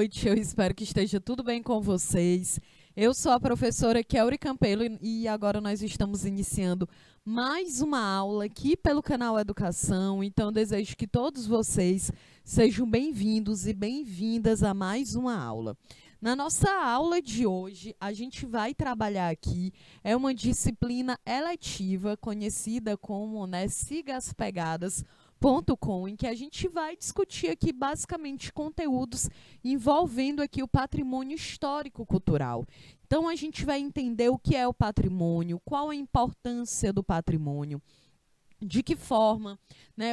noite, eu espero que esteja tudo bem com vocês. Eu sou a professora Kelly Campelo e agora nós estamos iniciando mais uma aula aqui pelo canal Educação, então desejo que todos vocês sejam bem-vindos e bem-vindas a mais uma aula. Na nossa aula de hoje, a gente vai trabalhar aqui, é uma disciplina eletiva conhecida como, Siga as Pegadas.com, em que a gente vai discutir aqui basicamente conteúdos envolvendo aqui o patrimônio histórico-cultural. Então a gente vai entender o que é o patrimônio, qual a importância do patrimônio, de que forma,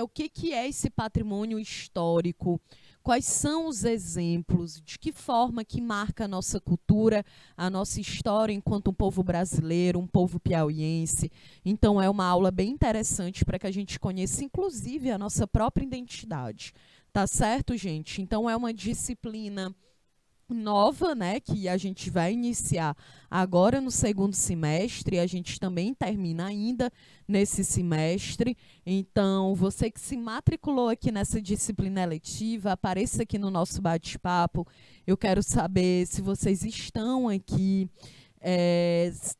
o que é esse patrimônio histórico, quais são os exemplos, de que forma que marca a nossa cultura, a nossa história enquanto um povo brasileiro, um povo piauiense. Então é uma aula bem interessante para que a gente conheça, inclusive, a nossa própria identidade. Tá certo, gente? Então é uma disciplina nova, que a gente vai iniciar agora no segundo semestre, a gente também termina ainda nesse semestre. Então, você que se matriculou aqui nessa disciplina eletiva, apareça aqui no nosso bate-papo. Eu quero saber se vocês estão aqui.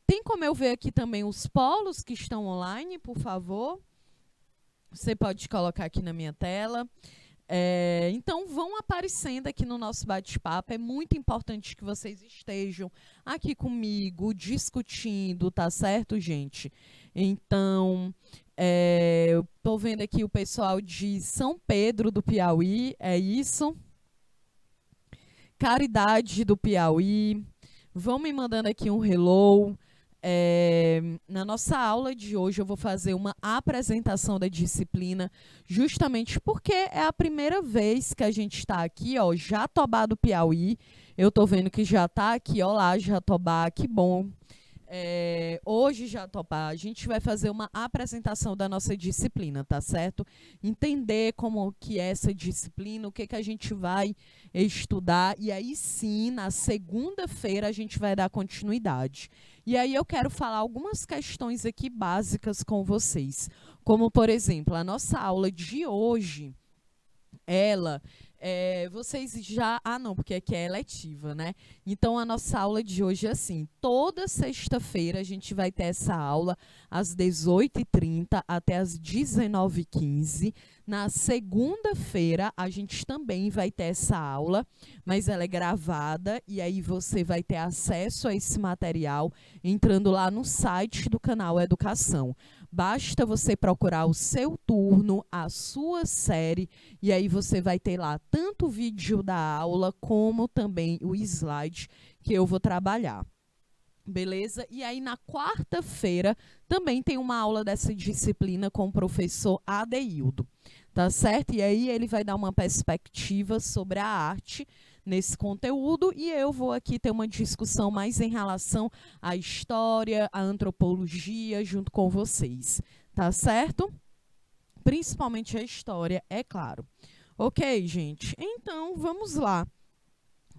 Tem como eu ver aqui também os polos que estão online, por favor? Você pode colocar aqui na minha tela. Então, vão aparecendo aqui no nosso bate-papo. É muito importante que vocês estejam aqui comigo, discutindo, tá certo, gente? Então, eu tô vendo aqui o pessoal de São Pedro do Piauí, é isso? Caridade do Piauí. Vão me mandando aqui um hello. Na nossa aula de hoje eu vou fazer uma apresentação da disciplina, justamente porque é a primeira vez que a gente está aqui, ó, Jatobá do Piauí. Eu tô vendo que já está aqui, olá Jatobá, que bom. Hoje, Jatobá, a gente vai fazer uma apresentação da nossa disciplina, tá certo? Entender como que é essa disciplina, o que a gente vai estudar, e aí sim, na segunda-feira, a gente vai dar continuidade. E aí eu quero falar algumas questões aqui básicas com vocês, como, por exemplo, a nossa aula de hoje, vocês já... não, porque aqui é eletiva, né? Então, a nossa aula de hoje é assim, toda sexta-feira a gente vai ter essa aula às 18h30 até às 19h15. Na segunda-feira, a gente também vai ter essa aula, mas ela é gravada e aí você vai ter acesso a esse material entrando lá no site do canal Educação. Basta você procurar o seu turno, a sua série, e aí você vai ter lá tanto o vídeo da aula, como também o slide que eu vou trabalhar. Beleza? E aí, na quarta-feira, também tem uma aula dessa disciplina com o professor Adeildo. Tá certo? E aí ele vai dar uma perspectiva sobre a arte nesse conteúdo e eu vou aqui ter uma discussão mais em relação à história, à antropologia, junto com vocês. Tá certo? Principalmente a história, é claro. Ok, gente? Então, vamos lá.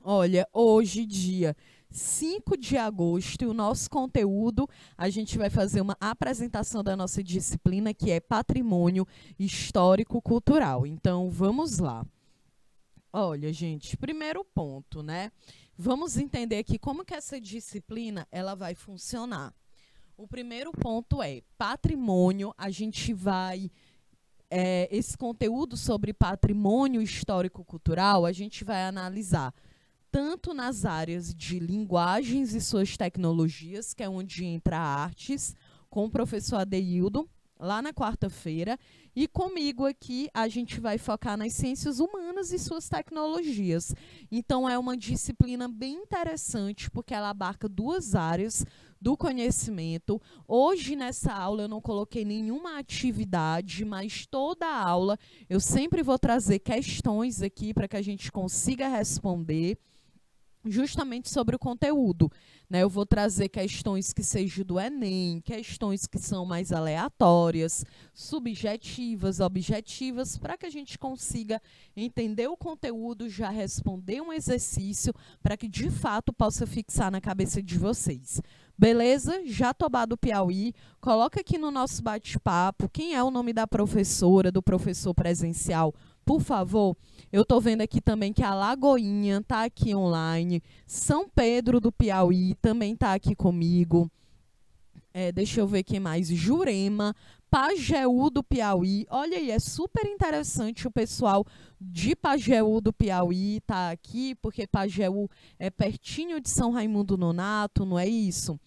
Olha, hoje, dia 5 de agosto, e o nosso conteúdo, a gente vai fazer uma apresentação da nossa disciplina, que é Patrimônio Histórico-Cultural. Então, vamos lá. Olha, gente, primeiro ponto, Vamos entender aqui como que essa disciplina ela vai funcionar. O primeiro ponto é patrimônio, a gente vai... esse conteúdo sobre patrimônio histórico-cultural, a gente vai analisar tanto nas áreas de linguagens e suas tecnologias, que é onde entra artes, com o professor Adeildo, lá na quarta-feira, e comigo aqui a gente vai focar nas ciências humanas e suas tecnologias. Então, é uma disciplina bem interessante, porque ela abarca duas áreas do conhecimento. Hoje, nessa aula, eu não coloquei nenhuma atividade, mas toda a aula eu sempre vou trazer questões aqui para que a gente consiga responder justamente sobre o conteúdo. Eu vou trazer questões que sejam do Enem, questões que são mais aleatórias, subjetivas, objetivas, para que a gente consiga entender o conteúdo, já responder um exercício, para que de fato possa fixar na cabeça de vocês. Beleza? Jatobá do Piauí, coloca aqui no nosso bate-papo quem é o nome da professora, do professor presencial por favor. Eu estou vendo aqui também que a Lagoinha está aqui online. São Pedro do Piauí também está aqui comigo. Deixa eu ver quem mais. Jurema, Pajeú do Piauí. Olha aí, é super interessante o pessoal de Pajeú do Piauí tá aqui, porque Pajeú é pertinho de São Raimundo Nonato, não é isso?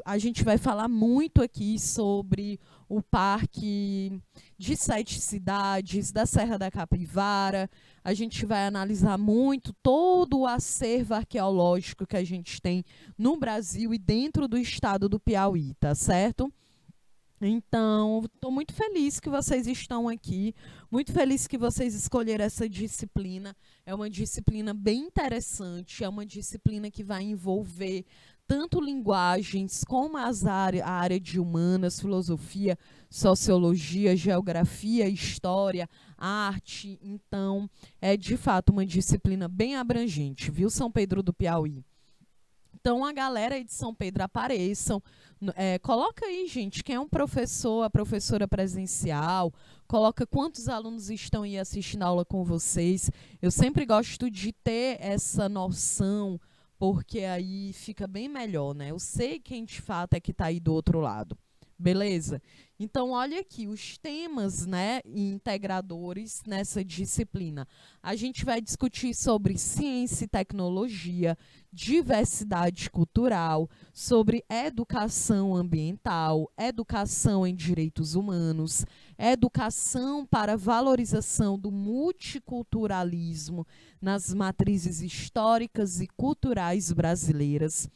A gente vai falar muito aqui sobre o Parque de Sete Cidades, da Serra da Capivara. A gente vai analisar muito todo o acervo arqueológico que a gente tem no Brasil e dentro do estado do Piauí, tá certo? Então, estou muito feliz que vocês estão aqui, muito feliz que vocês escolheram essa disciplina. É uma disciplina bem interessante, é uma disciplina que vai envolver tanto linguagens como a área de humanas, filosofia, sociologia, geografia, história, arte. Então, é de fato uma disciplina bem abrangente, viu, São Pedro do Piauí? Então, a galera aí de São Pedro apareçam. Coloca aí, gente, quem é um professor, a professora presencial, coloca quantos alunos estão aí assistindo a aula com vocês. Eu sempre gosto de ter essa noção, porque aí fica bem melhor, né? Eu sei quem de fato é que está aí do outro lado. Beleza? Então, olha aqui, os temas, né, integradores nessa disciplina. A gente vai discutir sobre ciência e tecnologia, diversidade cultural, sobre educação ambiental, educação em direitos humanos, educação para valorização do multiculturalismo nas matrizes históricas e culturais brasileiras.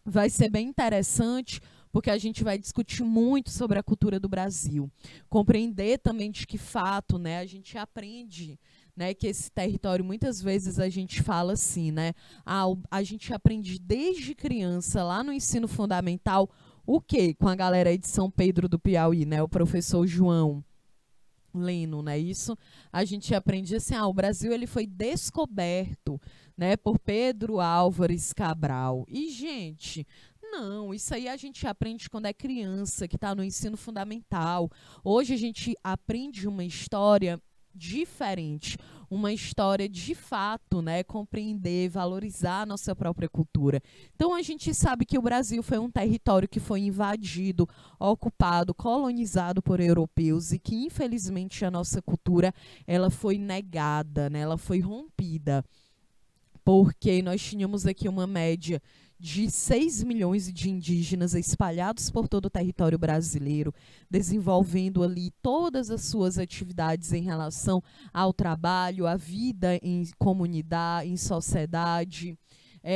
Vai ser bem interessante, porque a gente vai discutir muito sobre a cultura do Brasil, compreender também de que fato, né, a gente aprende, né, que esse território, muitas vezes a gente fala assim, né, a gente aprende desde criança, lá no ensino fundamental, o quê? Com a galera aí de São Pedro do Piauí, né, o professor João Leno, né, isso, a gente aprende assim, o Brasil ele foi descoberto, né, por Pedro Álvares Cabral, e gente... Não, isso aí a gente aprende quando é criança, que está no ensino fundamental. Hoje a gente aprende uma história diferente, uma história de fato, né, compreender, valorizar a nossa própria cultura. Então a gente sabe que o Brasil foi um território que foi invadido, ocupado, colonizado por europeus e que infelizmente a nossa cultura ela foi negada, né, ela foi rompida, porque nós tínhamos aqui uma média de 6 milhões de indígenas espalhados por todo o território brasileiro, desenvolvendo ali todas as suas atividades em relação ao trabalho, à vida em comunidade, em sociedade,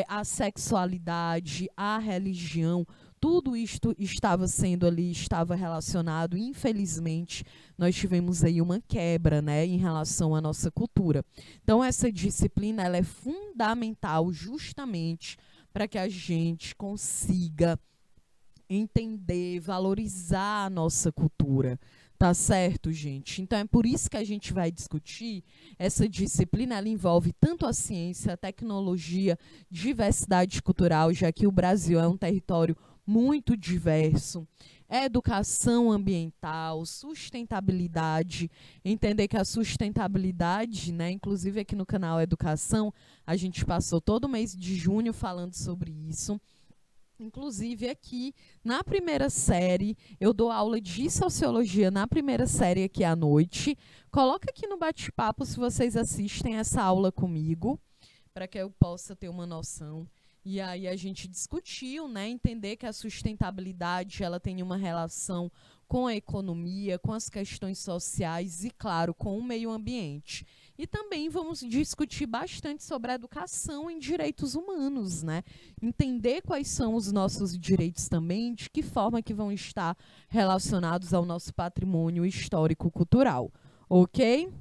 à sexualidade, à religião. Tudo isto estava sendo ali, estava relacionado. Infelizmente, nós tivemos aí uma quebra, né, em relação à nossa cultura. Então, essa disciplina ela é fundamental justamente para que a gente consiga entender, valorizar a nossa cultura. Tá certo, gente? Então, é por isso que a gente vai discutir essa disciplina. Ela envolve tanto a ciência, a tecnologia, diversidade cultural, já que o Brasil é um território muito diverso, educação ambiental, sustentabilidade, entender que a sustentabilidade, né, inclusive aqui no canal Educação, a gente passou todo o mês de junho falando sobre isso. Inclusive aqui na primeira série, eu dou aula de sociologia na primeira série aqui à noite. Coloca aqui no bate-papo se vocês assistem essa aula comigo, para que eu possa ter uma noção. E aí a gente discutiu, né, entender que a sustentabilidade ela tem uma relação com a economia, com as questões sociais e, claro, com o meio ambiente. E também vamos discutir bastante sobre a educação em direitos humanos, né? Entender quais são os nossos direitos também, de que forma que vão estar relacionados ao nosso patrimônio histórico-cultural, ok?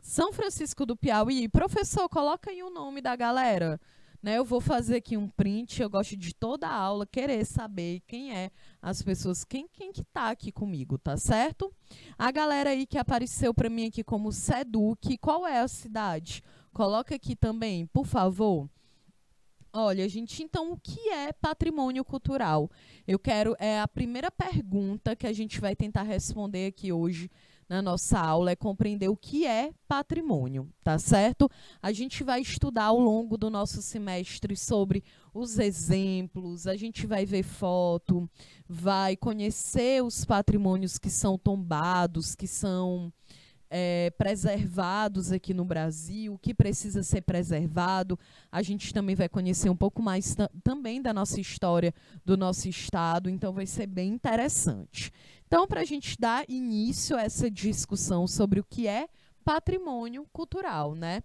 São Francisco do Piauí, professor, coloca aí o nome da galera. Né, eu vou fazer aqui um print, eu gosto de toda a aula querer saber quem é as pessoas, quem que tá aqui comigo, tá certo? A galera aí que apareceu para mim aqui como Seduc, qual é a cidade? Coloca aqui também, por favor. Olha, gente, então o que é patrimônio cultural? É a primeira pergunta que a gente vai tentar responder aqui hoje na nossa aula é compreender o que é patrimônio, tá certo? A gente vai estudar ao longo do nosso semestre sobre os exemplos, a gente vai ver foto, vai conhecer os patrimônios que são tombados, que são preservados aqui no Brasil, o que precisa ser preservado. A gente também vai conhecer um pouco mais também da nossa história, do nosso estado, então vai ser bem interessante. Então, para a gente dar início a essa discussão sobre o que é patrimônio cultural, né?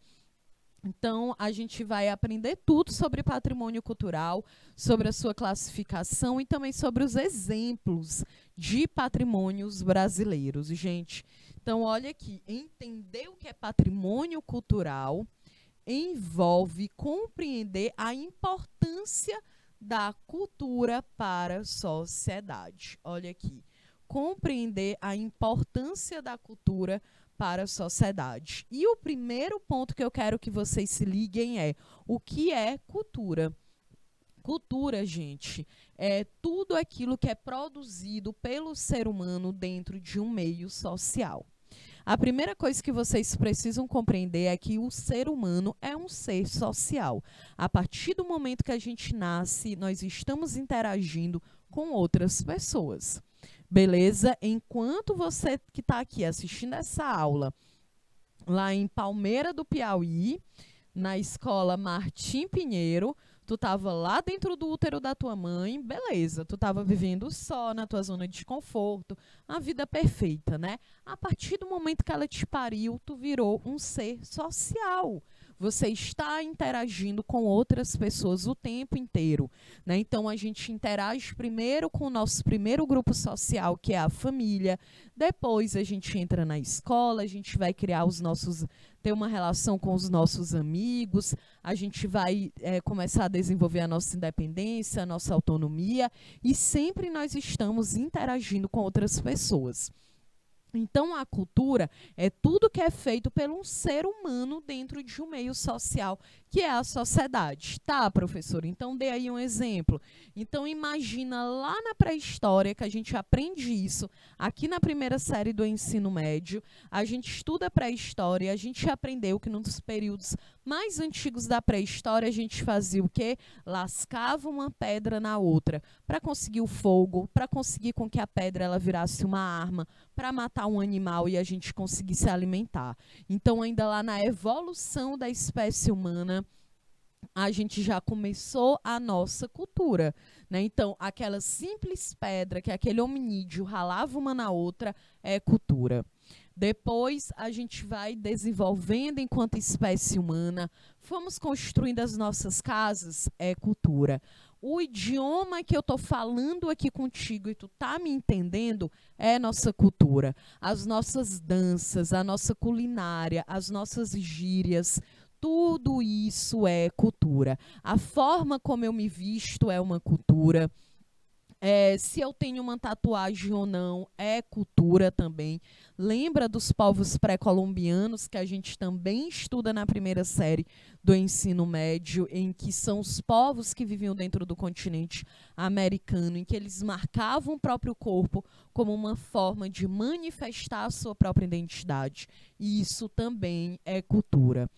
Então, a gente vai aprender tudo sobre patrimônio cultural, sobre a sua classificação e também sobre os exemplos de patrimônios brasileiros, gente. Então, olha aqui, entender o que é patrimônio cultural envolve compreender a importância da cultura para a sociedade. Olha aqui, compreender a importância da cultura para a sociedade. E o primeiro ponto que eu quero que vocês se liguem é o que é cultura. Cultura, gente, é tudo aquilo que é produzido pelo ser humano dentro de um meio social. A primeira coisa que vocês precisam compreender é que o ser humano é um ser social. A partir do momento que a gente nasce, nós estamos interagindo com outras pessoas. Beleza? Enquanto você que está aqui assistindo essa aula lá em Palmeira do Piauí, na escola Martim Pinheiro, tu estava lá dentro do útero da tua mãe, beleza, tu estava vivendo só na tua zona de conforto, a vida perfeita, né? A partir do momento que ela te pariu, tu virou um ser social. Você está interagindo com outras pessoas o tempo inteiro, né? Então, a gente interage primeiro com o nosso primeiro grupo social, que é a família. Depois, a gente entra na escola, a gente vai criar ter uma relação com os nossos amigos, a gente vai começar a desenvolver a nossa independência, a nossa autonomia, e sempre nós estamos interagindo com outras pessoas. Então, a cultura é tudo que é feito por um ser humano dentro de um meio social, que é a sociedade. Tá, professor? Então, dê aí um exemplo. Então, imagina lá na pré-história, que a gente aprende isso, aqui na primeira série do ensino médio, a gente estuda pré-história, a gente aprendeu que nos períodos mais antigos da pré-história, a gente fazia o quê? Lascava uma pedra na outra, para conseguir o fogo, para conseguir com que a pedra ela virasse uma arma, para matar um animal e a gente conseguir se alimentar. Então, ainda lá na evolução da espécie humana, a gente já começou a nossa cultura, né? Então, aquela simples pedra que aquele hominídeo ralava uma na outra é cultura. Depois, a gente vai desenvolvendo enquanto espécie humana, fomos construindo as nossas casas, é cultura. O idioma que eu estou falando aqui contigo e tu tá me entendendo é nossa cultura. As nossas danças, a nossa culinária, as nossas gírias, tudo isso é cultura. A forma como eu me visto é uma cultura. Se eu tenho uma tatuagem ou não, é cultura também. Lembra dos povos pré-colombianos, que a gente também estuda na primeira série do ensino médio, em que são os povos que viviam dentro do continente americano, em que eles marcavam o próprio corpo como uma forma de manifestar a sua própria identidade. E isso também é cultura.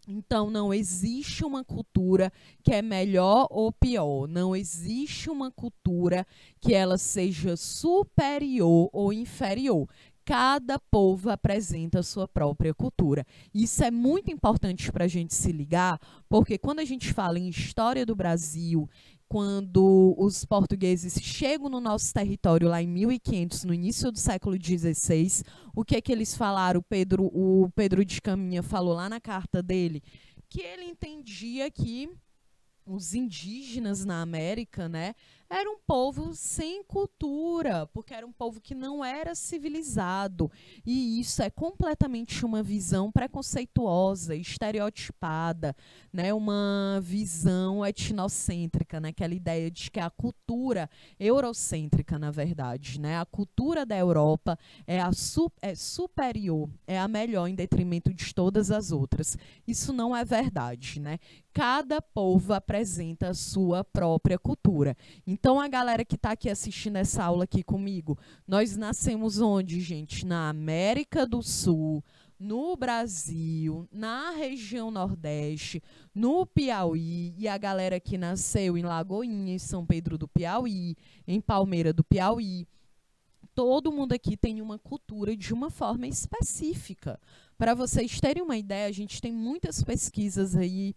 Então, não existe uma cultura que é melhor ou pior. Não existe uma cultura que ela seja superior ou inferior. Cada povo apresenta a sua própria cultura. Isso é muito importante para a gente se ligar, porque quando a gente fala em história do Brasil, quando os portugueses chegam no nosso território lá em 1500, no início do século XVI, o que é que eles falaram? O Pedro de Caminha falou lá na carta dele, que ele entendia que os indígenas na América, né, era um povo sem cultura, porque era um povo que não era civilizado. E isso é completamente uma visão preconceituosa, estereotipada, né, uma visão etnocêntrica, né, aquela ideia de que a cultura eurocêntrica, na verdade, né, a cultura da Europa é superior, é a melhor em detrimento de todas as outras. Isso não é verdade, né? Cada povo apresenta a sua própria cultura. Então, a galera que está aqui assistindo essa aula aqui comigo, nós nascemos onde, gente? Na América do Sul, no Brasil, na região Nordeste, no Piauí, e a galera que nasceu em Lagoinha, em São Pedro do Piauí, em Palmeira do Piauí. Todo mundo aqui tem uma cultura de uma forma específica. Para vocês terem uma ideia, a gente tem muitas pesquisas aí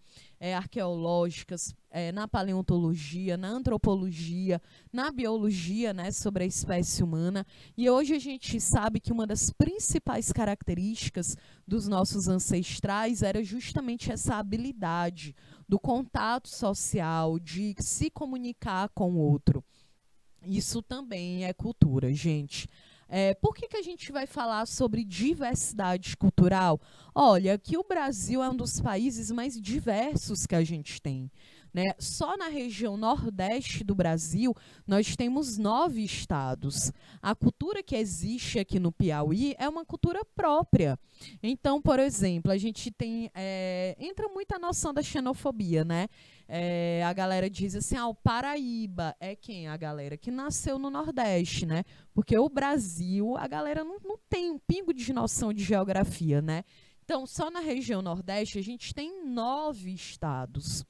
arqueológicas, na paleontologia, na antropologia, na biologia, né, sobre a espécie humana. E hoje a gente sabe que uma das principais características dos nossos ancestrais era justamente essa habilidade do contato social, de se comunicar com o outro. Isso também é cultura, gente. Por que a gente vai falar sobre diversidade cultural? Olha, que o Brasil é um dos países mais diversos que a gente tem, né? Só na região Nordeste do Brasil, nós temos 9 estados. A cultura que existe aqui no Piauí é uma cultura própria. Então, por exemplo, a gente tem... entra muito a noção da xenofobia, né? A galera diz assim, o Paraíba é quem? A galera que nasceu no Nordeste, né? Porque o Brasil, a galera não tem um pingo de noção de geografia, né? Então, só na região Nordeste, a gente tem 9 estados.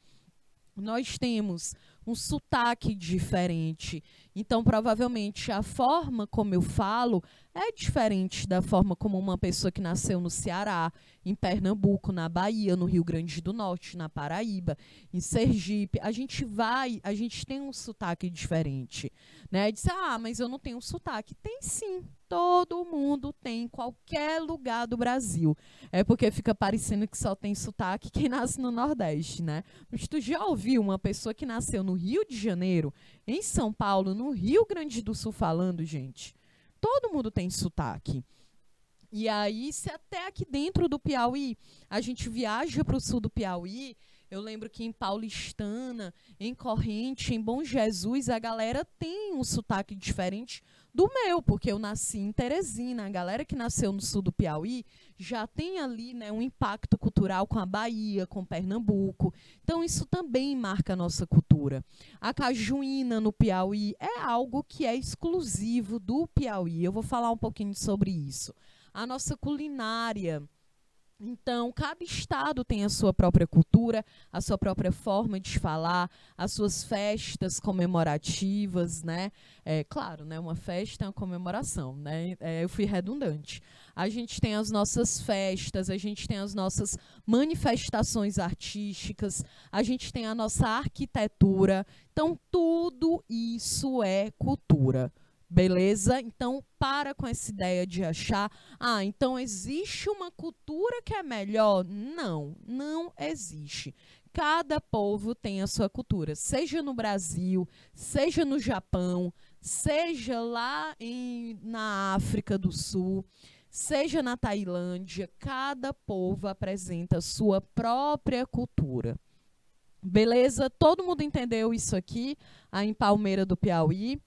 Nós temos um sotaque diferente. Então, provavelmente, a forma como eu falo é diferente da forma como uma pessoa que nasceu no Ceará, em Pernambuco, na Bahia, no Rio Grande do Norte, na Paraíba, em Sergipe. A gente tem um sotaque diferente, né? Diz, mas eu não tenho sotaque. Tem sim, todo mundo tem, em qualquer lugar do Brasil. É porque fica parecendo que só tem sotaque quem nasce no Nordeste, né? Mas tu já ouviu uma pessoa que nasceu no Rio de Janeiro, em São Paulo, no Rio Grande do Sul falando, gente? Todo mundo tem sotaque. E aí, se até aqui dentro do Piauí, a gente viaja para o sul do Piauí, eu lembro que em Paulistana, em Corrente, em Bom Jesus, a galera tem um sotaque diferente do meu, porque eu nasci em Teresina. A galera que nasceu no sul do Piauí já tem ali, né, um impacto cultural com a Bahia, com Pernambuco. Então, isso também marca a nossa cultura. A cajuína no Piauí é algo que é exclusivo do Piauí. Eu vou falar um pouquinho sobre isso. A nossa culinária. Então, cada estado tem a sua própria cultura, a sua própria forma de falar, as suas festas comemorativas, né? Claro, né? Uma festa é uma comemoração, né? Eu fui redundante. A gente tem as nossas festas, a gente tem as nossas manifestações artísticas, a gente tem a nossa arquitetura. Então, tudo isso é cultura. Beleza? Então, para com essa ideia de achar, então existe uma cultura que é melhor? Não, não existe. Cada povo tem a sua cultura, seja no Brasil, seja no Japão, seja lá na África do Sul, seja na Tailândia, cada povo apresenta a sua própria cultura. Beleza? Todo mundo entendeu isso aqui, em Palmeira do Piauí?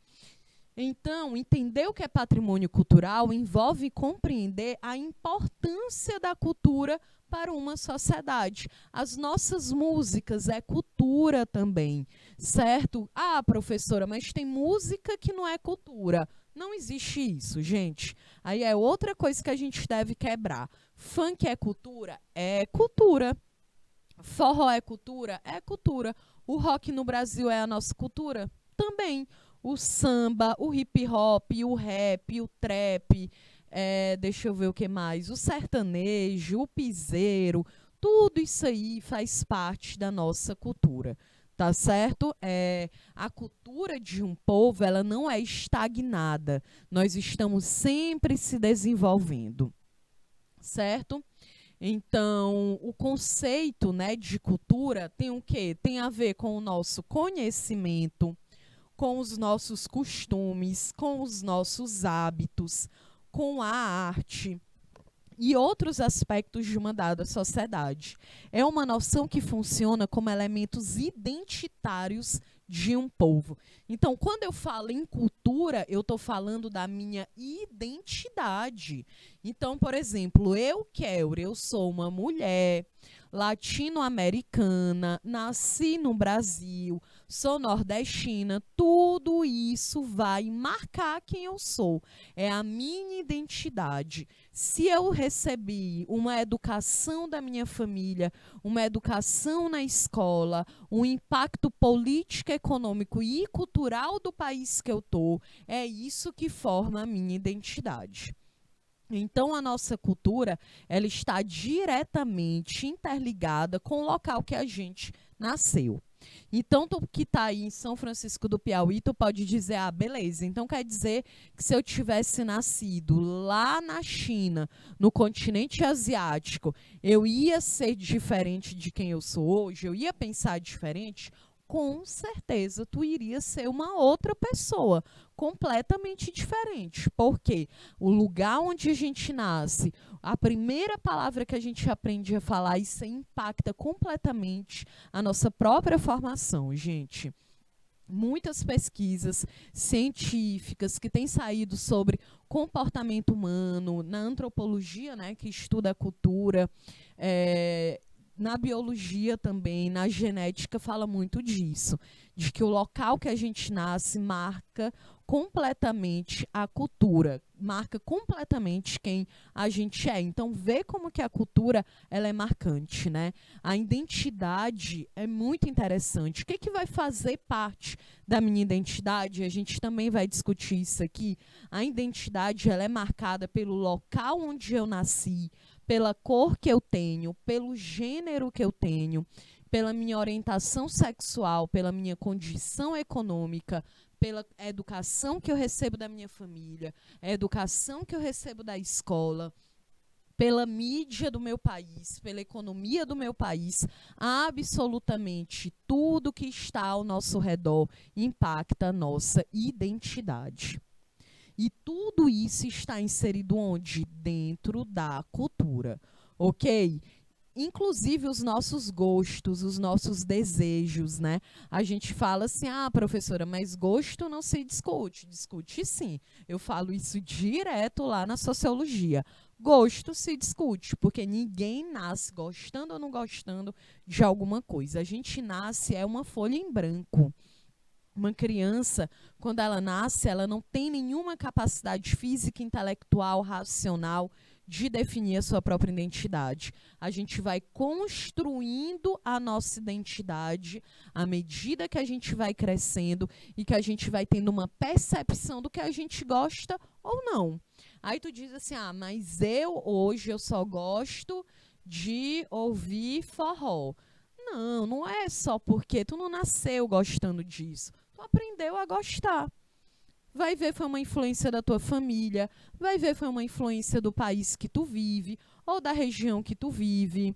Então, entender o que é patrimônio cultural envolve compreender a importância da cultura para uma sociedade. As nossas músicas é cultura também, certo? Professora, mas tem música que não é cultura. Não existe isso, gente. Aí é outra coisa que a gente deve quebrar. Funk é cultura? É cultura. Forró é cultura? É cultura. O rock no Brasil é a nossa cultura? Também. O samba, o hip hop, o rap, o trap, deixa eu ver o que mais, o sertanejo, o piseiro, tudo isso aí faz parte da nossa cultura, tá certo? A cultura de um povo, ela não é estagnada, nós estamos sempre se desenvolvendo, certo? Então, o conceito, né, de cultura tem o quê? Tem a ver com o nosso conhecimento, com os nossos costumes, com os nossos hábitos, com a arte e outros aspectos de uma dada sociedade. É uma noção que funciona como elementos identitários de um povo. Então, quando eu falo em cultura, eu estou falando da minha identidade. Então, por exemplo, eu sou uma mulher latino-americana, nasci no Brasil, sou nordestina, tudo isso vai marcar quem eu sou. É a minha identidade. Se eu recebi uma educação da minha família, uma educação na escola, um impacto político, econômico e cultural do país que eu estou, é isso que forma a minha identidade. Então, a nossa cultura, ela está diretamente interligada com o local que a gente nasceu. Então, tu que está aí em São Francisco do Piauí, tu pode dizer, ah, beleza, então quer dizer que se eu tivesse nascido lá na China, no continente asiático, eu ia ser diferente de quem eu sou hoje? Eu ia pensar diferente? Com certeza tu iria ser uma outra pessoa, completamente diferente. Porque o lugar onde a gente nasce, a primeira palavra que a gente aprende a falar, isso impacta completamente a nossa própria formação, gente. Muitas pesquisas científicas que têm saído sobre comportamento humano, na antropologia, né, que estuda a cultura, na biologia também, na genética, fala muito disso, de que o local que a gente nasce marca completamente a cultura, marca completamente quem a gente é. Então, vê como que a cultura ela é marcante, né? A identidade é muito interessante. O que que vai fazer parte da minha identidade? A gente também vai discutir isso aqui. A identidade ela é marcada pelo local onde eu nasci, pela cor que eu tenho, pelo gênero que eu tenho, pela minha orientação sexual, pela minha condição econômica, pela educação que eu recebo da minha família, a educação que eu recebo da escola, pela mídia do meu país, pela economia do meu país. Absolutamente tudo que está ao nosso redor impacta a nossa identidade. E tudo isso está inserido onde? Dentro da cultura, ok? Inclusive os nossos gostos, os nossos desejos, né? A gente fala assim, ah, professora, mas gosto não se discute. Discute sim. Eu falo isso direto lá na sociologia. Gosto se discute, porque ninguém nasce gostando ou não gostando de alguma coisa. A gente nasce, é uma folha em branco. Uma criança, quando ela nasce, ela não tem nenhuma capacidade física, intelectual, racional de definir a sua própria identidade. A gente vai construindo a nossa identidade à medida que a gente vai crescendo e que a gente vai tendo uma percepção do que a gente gosta ou não. Aí tu diz assim, ah, mas hoje eu só gosto de ouvir forró. Não, não é só porque tu não nasceu gostando disso. Tu aprendeu a gostar. Vai ver foi uma influência da tua família, vai ver foi uma influência do país que tu vive ou da região que tu vive.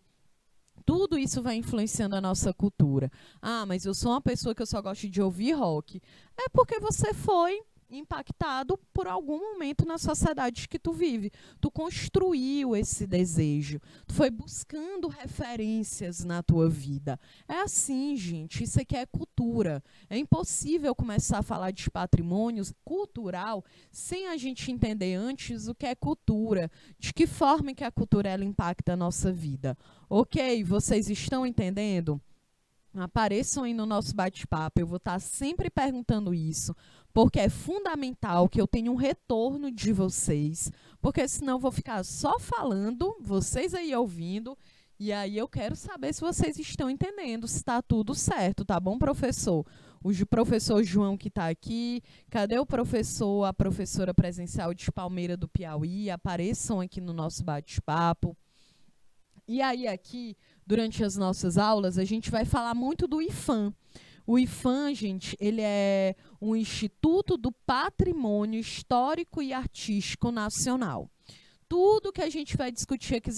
Tudo isso vai influenciando a nossa cultura. Ah, mas eu sou uma pessoa que eu só gosto de ouvir rock. É porque você foi impactado por algum momento na sociedade que tu vive. Tu construiu esse desejo. Tu foi buscando referências na tua vida. É assim, gente. Isso aqui é cultura. É impossível começar a falar de patrimônio cultural sem a gente entender antes o que é cultura. De que forma que a cultura ela impacta a nossa vida. Ok? Vocês estão entendendo? Apareçam aí no nosso bate-papo. Eu vou estar sempre perguntando isso, porque é fundamental que eu tenha um retorno de vocês, porque senão eu vou ficar só falando, vocês aí ouvindo, e aí eu quero saber se vocês estão entendendo, se está tudo certo, tá bom, professor? O professor João que está aqui, cadê o professor, a professora presencial de Palmeira do Piauí? Apareçam aqui no nosso bate-papo. E aí aqui, durante as nossas aulas, a gente vai falar muito do IPHAN. O IPHAN, gente, ele é um Instituto do Patrimônio Histórico e Artístico Nacional. Tudo que a gente vai discutir aqui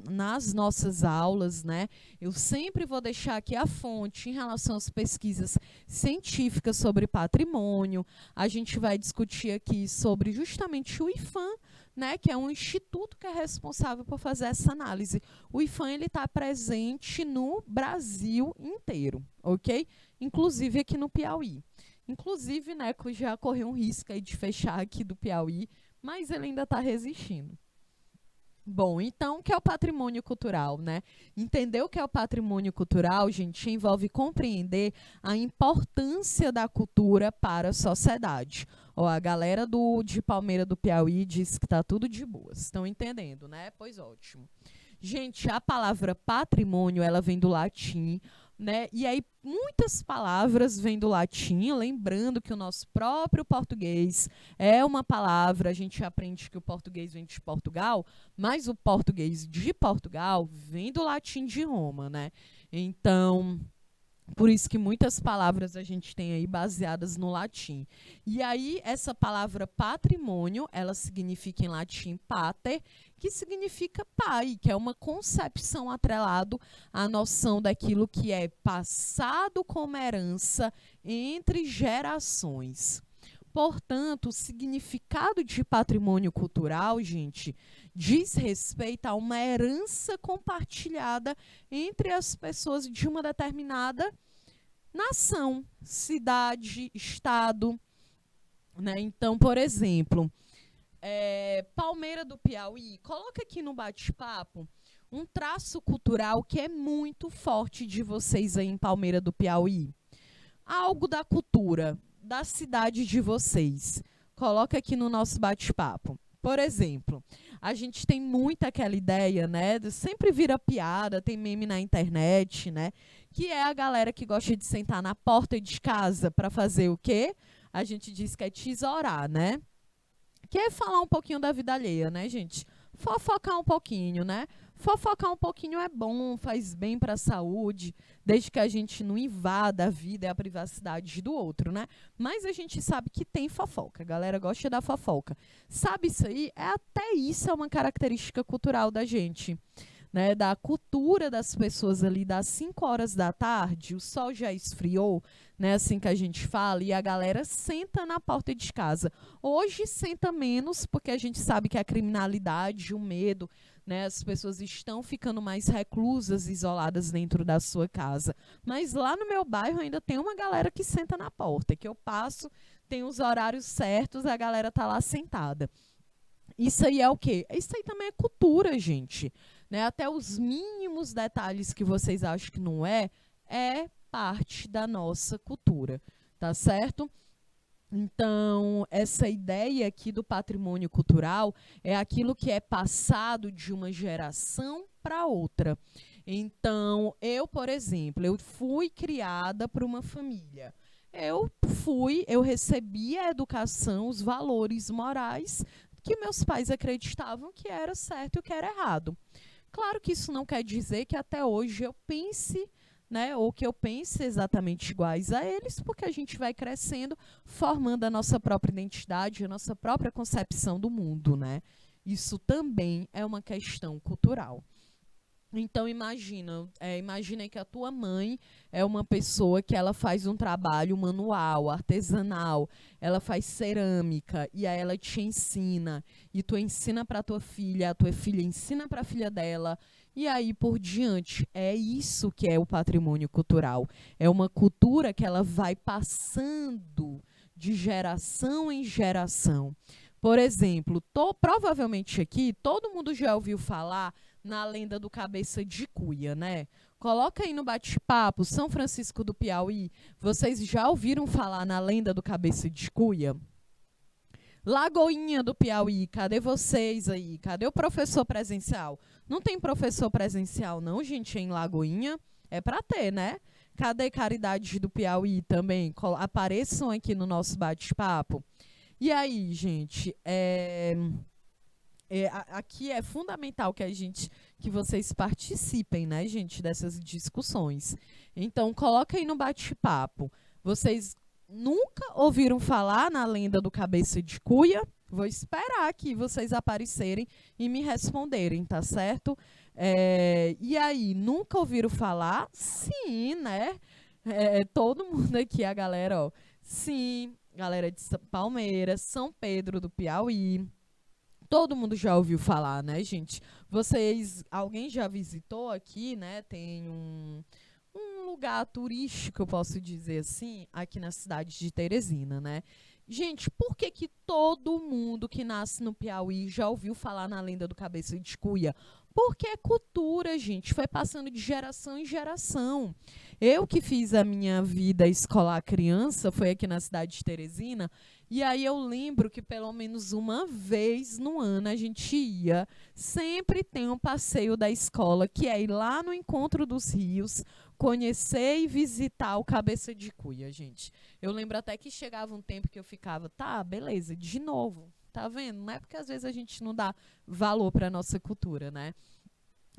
nas nossas aulas, né? Eu sempre vou deixar aqui a fonte em relação às pesquisas científicas sobre patrimônio. A gente vai discutir aqui sobre justamente o IPHAN, né, que é um instituto que é responsável por fazer essa análise. O IPHAN está presente no Brasil inteiro, ok? Inclusive aqui no Piauí. Inclusive, né, já correu um risco aí de fechar aqui do Piauí, mas ele ainda está resistindo. Bom, então, o que é o patrimônio cultural, né? Entender o que é o patrimônio cultural, gente, envolve compreender a importância da cultura para a sociedade. Ó, a galera de Palmeira do Piauí diz que tá tudo de boas. Estão entendendo, né? Pois ótimo. Gente, a palavra patrimônio, ela vem do latim, né? E aí muitas palavras vêm do latim, lembrando que o nosso próprio português é uma palavra, a gente aprende que o português vem de Portugal, mas o português de Portugal vem do latim de Roma, né? Então, por isso que muitas palavras a gente tem aí baseadas no latim. E aí, essa palavra patrimônio, ela significa em latim pater, que significa pai, que é uma concepção atrelado à noção daquilo que é passado como herança entre gerações. Portanto, o significado de patrimônio cultural, gente, diz respeito a uma herança compartilhada entre as pessoas de uma determinada nação, cidade, estado, né? Então, por exemplo, Palmeira do Piauí, coloca aqui no bate-papo um traço cultural que é muito forte de vocês aí em Palmeira do Piauí. Algo da cultura da cidade de vocês. Coloca aqui no nosso bate-papo. Por exemplo, a gente tem muito aquela ideia, né? Sempre vira piada, tem meme na internet, né? Que é a galera que gosta de sentar na porta de casa para fazer o quê? A gente diz que é tesourar, né? Que é falar um pouquinho da vida alheia, né, gente? Fofocar um pouquinho, né? Fofocar um pouquinho é bom, faz bem para a saúde, desde que a gente não invada a vida e a privacidade do outro, né? Mas a gente sabe que tem fofoca, a galera gosta da fofoca. Sabe isso aí? Até isso é uma característica cultural da gente. Né, da cultura das pessoas ali das 5 horas da tarde, o sol já esfriou, né, assim que a gente fala, e a galera senta na porta de casa. Hoje senta menos, porque a gente sabe que a criminalidade, o medo, né, as pessoas estão ficando mais reclusas, isoladas dentro da sua casa. Mas lá no meu bairro ainda tem uma galera que senta na porta, que eu passo, tem os horários certos, a galera tá lá sentada. Isso aí é o quê? Isso aí também é cultura, gente. Né? Até os mínimos detalhes que vocês acham que não é parte da nossa cultura, tá certo? Então, essa ideia aqui do patrimônio cultural é aquilo que é passado de uma geração para outra. Então, eu, por exemplo, eu fui criada por uma família. Eu recebi a educação, os valores morais que meus pais acreditavam que era certo e o que era errado. Claro que isso não quer dizer que até hoje eu pense, né, ou que eu pense exatamente iguais a eles, porque a gente vai crescendo, formando a nossa própria identidade, a nossa própria concepção do mundo, né? Isso também é uma questão cultural. Então imagina que a tua mãe é uma pessoa que ela faz um trabalho manual, artesanal, ela faz cerâmica e aí ela te ensina e tu ensina para tua filha, a tua filha ensina para a filha dela e aí por diante. É isso que é o patrimônio cultural. É uma cultura que ela vai passando de geração em geração. Por exemplo, provavelmente aqui todo mundo já ouviu falar na lenda do Cabeça de Cuia, né? Coloca aí no bate-papo, São Francisco do Piauí. Vocês já ouviram falar na lenda do Cabeça de Cuia? Lagoinha do Piauí, cadê vocês aí? Cadê o professor presencial? Não tem professor presencial não, gente, em Lagoinha? É para ter, né? Cadê Caridade do Piauí também? Apareçam aqui no nosso bate-papo. E aí, gente, aqui é fundamental que vocês participem, né, gente, dessas discussões. Então, coloca aí no bate-papo. Vocês nunca ouviram falar na lenda do Cabeça de Cuia? Vou esperar que vocês aparecerem e me responderem, tá certo? E aí, nunca ouviram falar? Sim, né? Todo mundo aqui, a galera, ó. Sim, galera de Palmeiras, São Pedro do Piauí. Todo mundo já ouviu falar, né, gente? Alguém já visitou aqui, né? Tem um lugar turístico, eu posso dizer assim, aqui na cidade de Teresina, né? Gente, por que que todo mundo que nasce no Piauí já ouviu falar na lenda do Cabeça de Cuia? Porque é cultura, gente, foi passando de geração em geração. Eu que fiz a minha vida escolar criança, foi aqui na cidade de Teresina, e aí eu lembro que pelo menos uma vez no ano a gente ia, sempre tem um passeio da escola, que é ir lá no Encontro dos Rios, conhecer e visitar o Cabeça de Cuia, gente. Eu lembro até que chegava um tempo que eu ficava, tá, beleza, de novo. Tá vendo? Não é porque às vezes a gente não dá valor para nossa cultura, né?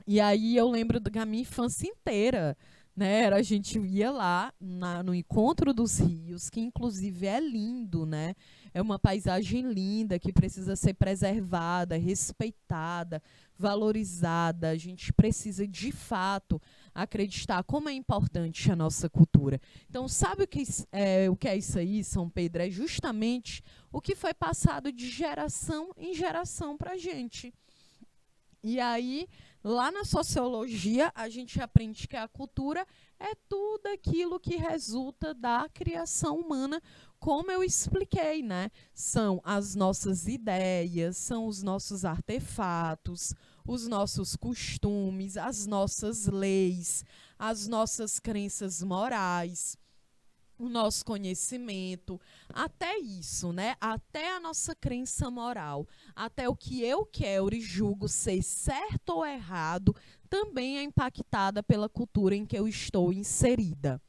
E aí eu lembro da minha infância inteira, né? A gente ia lá no Encontro dos Rios, que inclusive é lindo, né? É uma paisagem linda que precisa ser preservada, respeitada, valorizada. A gente precisa, de fato, acreditar como é importante a nossa cultura. Então, sabe o que é isso aí, São Pedro? É justamente o que foi passado de geração em geração para a gente. E aí, lá na sociologia, a gente aprende que a cultura é tudo aquilo que resulta da criação humana, como eu expliquei, né? São as nossas ideias, são os nossos artefatos, os nossos costumes, as nossas leis, as nossas crenças morais, o nosso conhecimento, até isso, né? Até a nossa crença moral, até o que eu quero e julgo ser certo ou errado, também é impactada pela cultura em que eu estou inserida.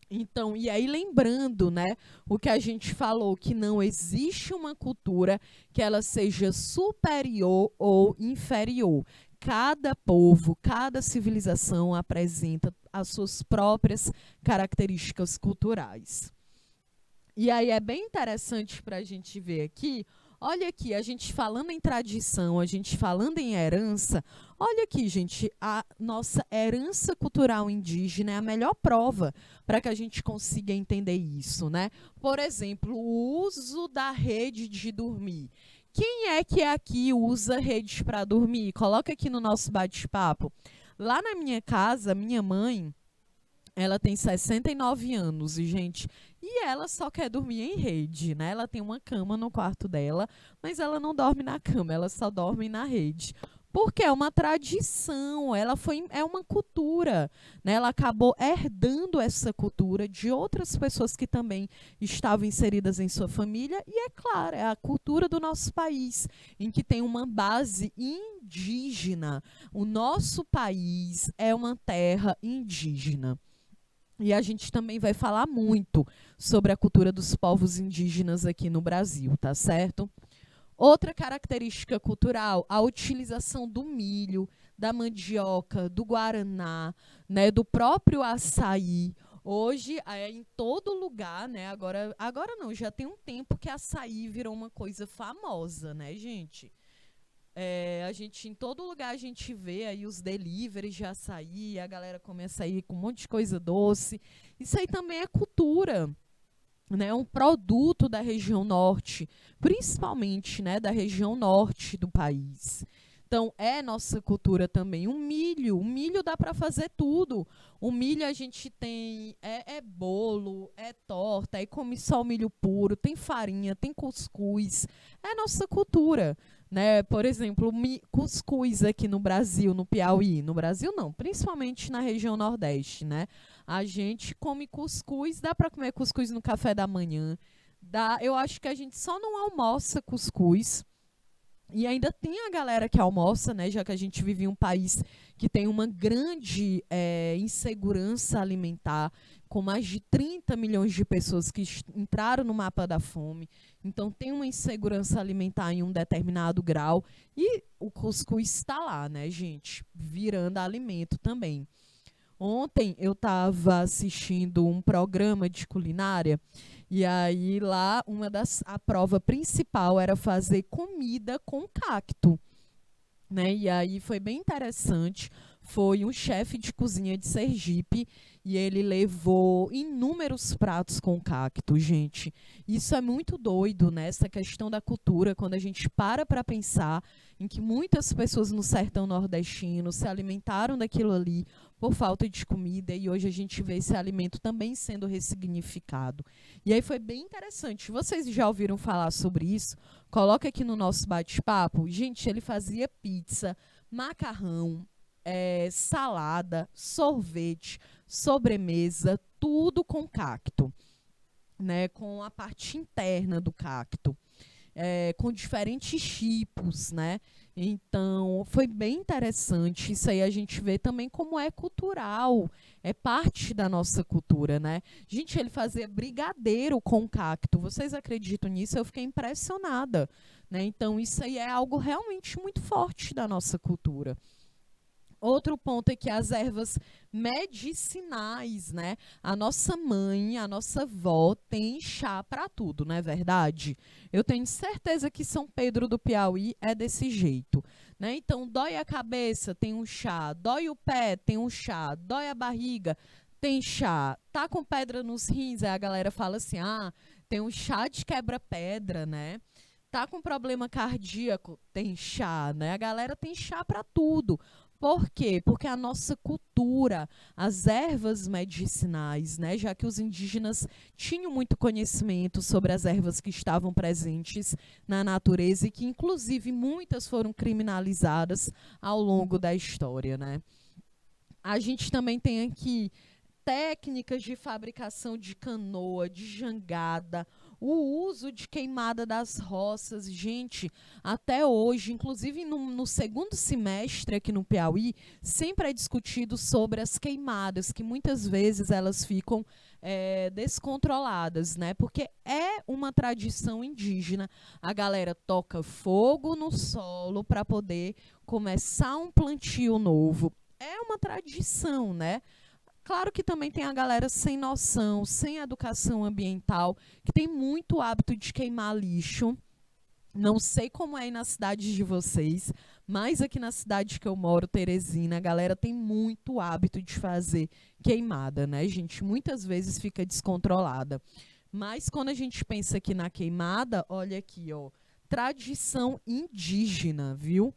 Então, e aí lembrando, né, o que a gente falou, que não existe uma cultura que ela seja superior ou inferior. Cada povo, cada civilização apresenta as suas próprias características culturais. E aí é bem interessante para a gente ver aqui. Olha aqui, a gente falando em tradição, a gente falando em herança. Olha aqui, gente, a nossa herança cultural indígena é a melhor prova para que a gente consiga entender isso, né? Por exemplo, o uso da rede de dormir. Quem é que aqui usa redes para dormir? Coloca aqui no nosso bate-papo. Lá na minha casa, minha mãe, ela tem 69 anos e, gente, e ela só quer dormir em rede, né? Ela tem uma cama no quarto dela, mas ela não dorme na cama, ela só dorme na rede. Porque é uma tradição, é uma cultura, né? Ela acabou herdando essa cultura de outras pessoas que também estavam inseridas em sua família, e é claro, é a cultura do nosso país, em que tem uma base indígena. O nosso país é uma terra indígena. E a gente também vai falar muito sobre a cultura dos povos indígenas aqui no Brasil, tá certo? Outra característica cultural, a utilização do milho, da mandioca, do guaraná, né, do próprio açaí. Hoje, em todo lugar, né, agora não, já tem um tempo que açaí virou uma coisa famosa, né, gente? A gente, em todo lugar a gente vê aí os deliveries de açaí, a galera começa a ir com um monte de coisa doce. Isso aí também é cultura, né? É um produto da região norte, principalmente, né, da região norte do país. Então, é nossa cultura também. O milho dá para fazer tudo. O milho a gente tem, é bolo, é torta, aí come só o milho puro, tem farinha, tem cuscuz. É nossa cultura, né? Por exemplo, cuscuz aqui no Brasil, no Piauí. No Brasil não, principalmente na região Nordeste, né? A gente come cuscuz, dá para comer cuscuz no café da manhã. Eu acho que a gente só não almoça cuscuz. E ainda tem a galera que almoça, né? Já que a gente vive em um país que tem uma grande insegurança alimentar, com mais de 30 milhões de pessoas que entraram no mapa da fome. Então tem uma insegurança alimentar em um determinado grau. E o cuscuz está lá, né, gente? Virando alimento também. Ontem eu estava assistindo um programa de culinária e aí lá a prova principal era fazer comida com cacto, né? E aí foi bem interessante. Foi um chefe de cozinha de Sergipe e ele levou inúmeros pratos com cacto, gente. Isso é muito doido, né? Essa questão da cultura, quando a gente para pensar em que muitas pessoas no sertão nordestino se alimentaram daquilo ali por falta de comida, e hoje a gente vê esse alimento também sendo ressignificado. E aí foi bem interessante. Vocês já ouviram falar sobre isso? Coloca aqui no nosso bate-papo. Gente, ele fazia pizza, macarrão, salada, sorvete, sobremesa, tudo com cacto, né? Com a parte interna do cacto. Com diferentes tipos, né? Então, foi bem interessante. Isso aí a gente vê também como é cultural, é parte da nossa cultura, né? Gente, ele fazia brigadeiro com cacto. Vocês acreditam nisso? Eu fiquei impressionada, né? Então, isso aí é algo realmente muito forte da nossa cultura. Outro ponto é que as ervas medicinais, né? A nossa mãe, a nossa avó tem chá para tudo, não é verdade? Eu tenho certeza que São Pedro do Piauí é desse jeito, né? Então, dói a cabeça, tem um chá. Dói o pé, tem um chá. Dói a barriga, tem chá. Tá com pedra nos rins, aí a galera fala assim, tem um chá de quebra-pedra, né? Tá com problema cardíaco, tem chá, né? A galera tem chá para tudo. Por quê? Porque a nossa cultura, as ervas medicinais, né, já que os indígenas tinham muito conhecimento sobre as ervas que estavam presentes na natureza e que, inclusive, muitas foram criminalizadas ao longo da história, né? A gente também tem aqui técnicas de fabricação de canoa, de jangada, o uso de queimada das roças. Gente, até hoje, inclusive no segundo semestre aqui no Piauí, sempre é discutido sobre as queimadas, que muitas vezes elas ficam descontroladas, né? Porque é uma tradição indígena. A galera toca fogo no solo para poder começar um plantio novo. É uma tradição, né? Claro que também tem a galera sem noção, sem educação ambiental, que tem muito hábito de queimar lixo. Não sei como é aí na cidade de vocês, mas aqui na cidade que eu moro, Teresina, a galera tem muito hábito de fazer queimada, né, gente? Muitas vezes fica descontrolada. Mas quando a gente pensa aqui na queimada, olha aqui, ó, tradição indígena, viu?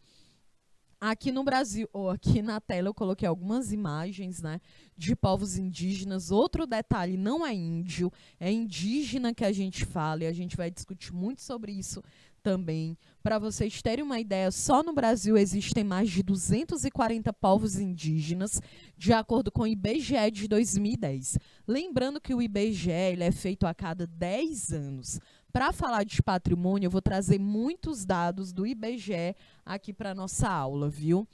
Aqui no Brasil, ou aqui na tela, eu coloquei algumas imagens, né, de povos indígenas. Outro detalhe, não é índio, é indígena que a gente fala, e a gente vai discutir muito sobre isso também. Para vocês terem uma ideia, só no Brasil existem mais de 240 povos indígenas, de acordo com o IBGE de 2010. Lembrando que o IBGE ele é feito a cada 10 anos. Para falar de patrimônio, eu vou trazer muitos dados do IBGE aqui para a nossa aula, viu?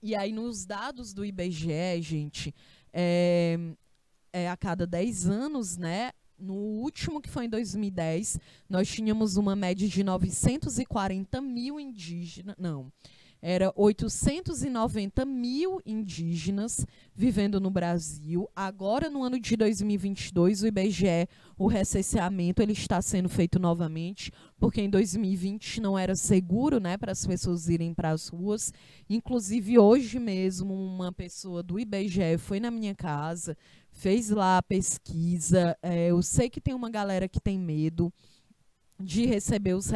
E aí, nos dados do IBGE, gente, a cada 10 anos, né? No último, que foi em 2010, nós tínhamos uma média de 940 mil indígenas. Não, era 890 mil indígenas vivendo no Brasil. Agora, no ano de 2022, o IBGE, o recenseamento, ele está sendo feito novamente, porque em 2020 não era seguro, né, para as pessoas irem para as ruas. Inclusive, hoje mesmo, uma pessoa do IBGE foi na minha casa, fez lá a pesquisa. Eu sei que tem uma galera que tem medo de receber os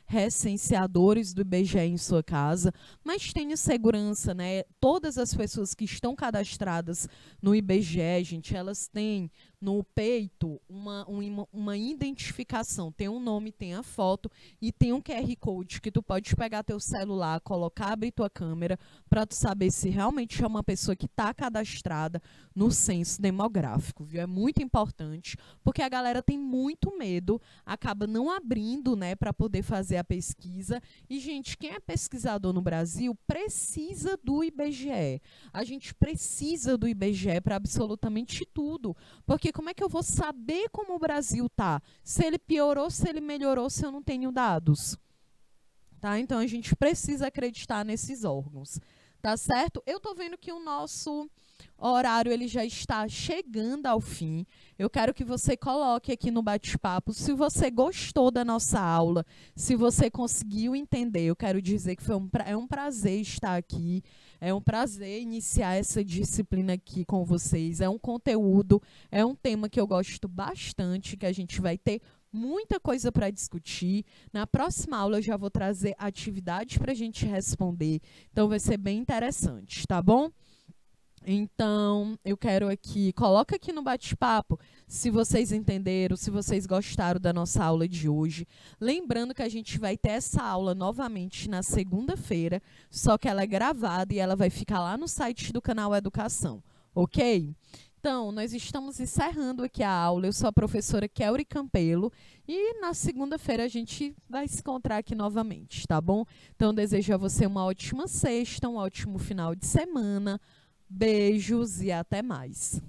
recenseadores do IBGE em sua casa, mas tenha segurança, né? Todas as pessoas que estão cadastradas no IBGE, gente, elas têm no peito uma identificação, tem um nome, tem a foto e tem um QR Code que tu pode pegar teu celular, colocar, abrir tua câmera para tu saber se realmente é uma pessoa que está cadastrada no censo demográfico, viu? É muito importante, porque a galera tem muito medo, acaba não abrindo, né, para poder fazer a pesquisa. E, gente, quem é pesquisador no Brasil precisa do IBGE. A gente precisa do IBGE para absolutamente tudo, porque como é que eu vou saber como o Brasil tá? Se ele piorou, se ele melhorou, se eu não tenho dados? Tá? Então, a gente precisa acreditar nesses órgãos. Tá certo? Eu tô vendo que o nosso O horário ele já está chegando ao fim. Eu quero que você coloque aqui no bate-papo se você gostou da nossa aula, se você conseguiu entender. Eu quero dizer que é um prazer estar aqui, é um prazer iniciar essa disciplina aqui com vocês. É um conteúdo, é um tema que eu gosto bastante, que a gente vai ter muita coisa para discutir. Na próxima aula eu já vou trazer atividades para a gente responder, então vai ser bem interessante, tá bom? Então, eu quero aqui, coloca aqui no bate-papo se vocês entenderam, se vocês gostaram da nossa aula de hoje. Lembrando que a gente vai ter essa aula novamente na segunda-feira, só que ela é gravada e ela vai ficar lá no site do canal Educação, ok? Então, nós estamos encerrando aqui a aula. Eu sou a professora Kelly Campelo e na segunda-feira a gente vai se encontrar aqui novamente, tá bom? Então, desejo a você uma ótima sexta, um ótimo final de semana. Beijos e até mais.